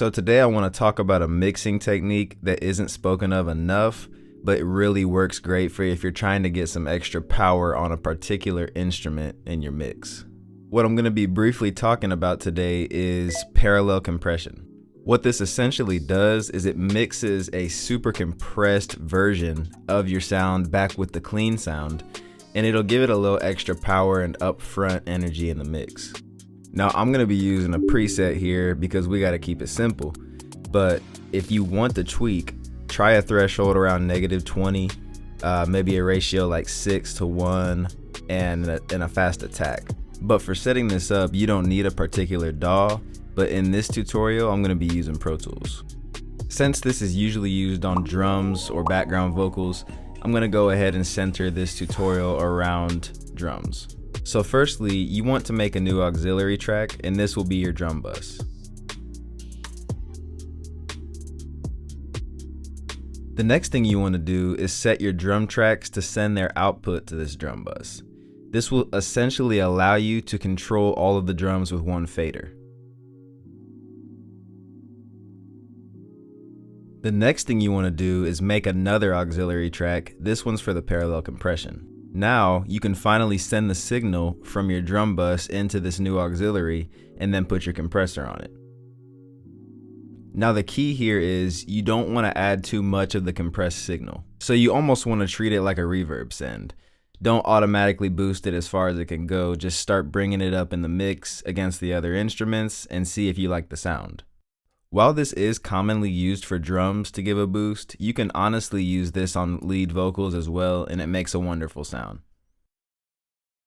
So today I want to talk about a mixing technique that isn't spoken of enough, but it really works great for you if you're trying to get some extra power on a particular instrument in your mix. What I'm going to be briefly talking about today is parallel compression. What this essentially does is it mixes a super compressed version of your sound back with the clean sound, and it'll give it a little extra power and upfront energy in the mix. Now I'm going to be using a preset here because we got to keep it simple, but if you want to tweak, try a threshold around -20, maybe a ratio like 6:1, and a fast attack. But for setting this up, you don't need a particular DAW, but in this tutorial, I'm going to be using Pro Tools. Since this is usually used on drums or background vocals, I'm going to go ahead and center this tutorial around drums. So firstly, you want to make a new auxiliary track, and this will be your drum bus. The next thing you want to do is set your drum tracks to send their output to this drum bus. This will essentially allow you to control all of the drums with one fader. The next thing you want to do is make another auxiliary track. This one's for the parallel compression. Now you can finally send the signal from your drum bus into this new auxiliary and then put your compressor on it. Now the key here is you don't want to add too much of the compressed signal. So you almost want to treat it like a reverb send. Don't automatically boost it as far as it can go. Just start bringing it up in the mix against the other instruments and see if you like the sound. While this is commonly used for drums to give a boost, you can honestly use this on lead vocals as well, and it makes a wonderful sound.